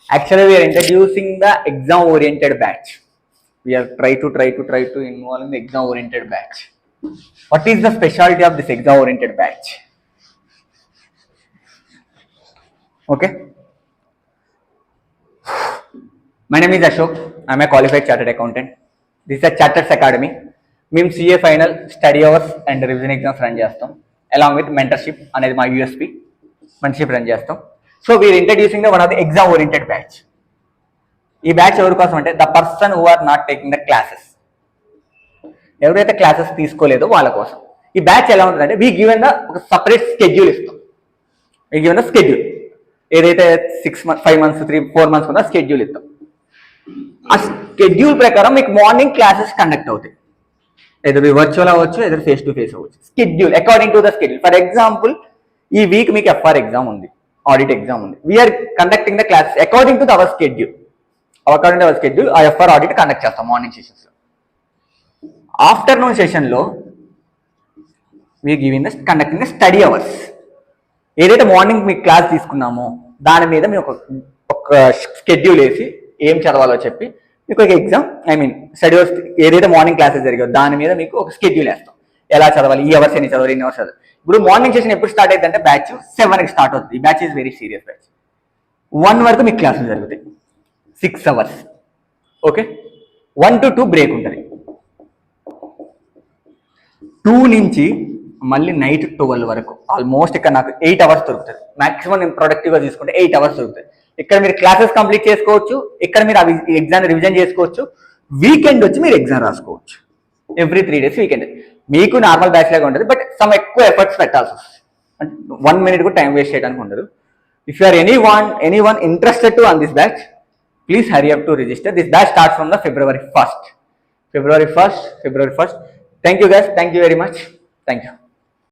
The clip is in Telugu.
Actually, we are introducing the exam-oriented batch. We are try to involve in the exam-oriented batch. What is the specialty of this exam-oriented batch? Okay. My name is Ashok. I am a qualified chartered accountant. This is a Chartered Academy. మేము CA final study hours and revision exams run చేస్తాం అలాంగ్ విత్ మెంటర్షిప్ అనేది మా యూఎస్పి మెంటర్షిప్ రన్ చేస్తాం. So we're introducing the one of the exam oriented batch. ఈ బ్యాచ్ ఎవరి కోసం అంటే the person who are not taking the classes, ఎవరైతే క్లాసెస్ తీసుకోలేదో వాళ్ళ కోసం. ఈ బ్యాచ్ ఎలా ఉంటుందంటే వీ గివెన్ ద ఒక సపరేట్ స్కెడ్యూల్ ఇస్తాం. వీ గివెన్ ద స్కెడ్యూల్ ఏదైతే 6 months 5 months 4 months ఉందో స్కెడ్యూల్ ఇస్తాం. ఆ స్కెడ్యూల్ ప్రకారం మీకు మార్నింగ్ క్లాసెస్ కండక్ట్ అవుతాయి. ఎదురు వర్చువల్ అవ్వచ్చు, ఎదురు ఫేస్ టు ఫేస్ అవ్వచ్చు. Schedule according to the schedule. For example ఈ వీక్ మీకు ఎఫ్ఆర్ ఎగ్జామ్ ఉంది, ఆడిట్ ఎగ్జామ్ ఉంది. We're conducting the classes according to our schedule. According to our schedule ఆ ఎఫ్ఆర్ ఆడిట్ కండక్ట్ చేస్తాం మార్నింగ్ సెషన్స్ లో. ఆఫ్టర్నూన్ సెషన్ లో we're giving the conducting the study hours. ఏదైతే మార్నింగ్ మీకు క్లాస్ తీసుకున్నామో దాని మీద మేము ఒక స్కెడ్యూల్ వేసి ఏం చదవాలో చెప్పి మీకు ఒక ఎగ్జామ్ స్టడీ అవర్స్ ఏదైతే మార్నింగ్ క్లాసెస్ జరిగాయో దాని మీద మీకు ఒక స్కెడ్యూల్ వేస్తాం. ఎలా చదవాలి, ఈ అవర్స్ ఎన్ని చదవాలి, ఇన్ని అవర్స్ చదవాలి. ఇప్పుడు మార్నింగ్ సెషన్ ఎప్పుడు స్టార్ట్ అవుతుంది అంటే బ్యాచ్ 7కి స్టార్ట్ అవుతుంది. ఈ batch is very serious batch. 1 వరకు మీకు క్లాసులు జరుగుతాయి, 6 hours. ఓకే, 1 to 2 బ్రేక్ ఉంటుంది. 2 నుంచి మళ్ళీ నైట్ 12 వరకు ఆల్మోస్ట్ ఇక్కడ నాకు 8 hours దొరుకుతుంది. మాక్సిమం నేను ప్రొడక్టివ్గా తీసుకుంటే 8 hours దొరుకుతుంది. ఇక్కడ మీరు క్లాసెస్ కంప్లీట్ చేసుకోవచ్చు, ఇక్కడ మీరు అవి ఎగ్జామ్ రివిజన్ చేసుకోవచ్చు. వీకెండ్ వచ్చి మీరు ఎగ్జామ్ రాసుకోవచ్చు. Every 3 days weekend. మీకు నార్మల్ బ్యాచ్ లాగా ఉంటుంది, బట్ సమ్ ఎక్కువ ఎఫర్ట్స్ పెట్టాల్సి వస్తుంది. అంటే 1 minute కూడా టైం వేస్ట్ చేయడానికి ఉండదు. If you are anyone interested to on this batch, please hurry up to register. This batch starts from the February 1st. February 1st. Thank you guys. Thank you very much. Thank you.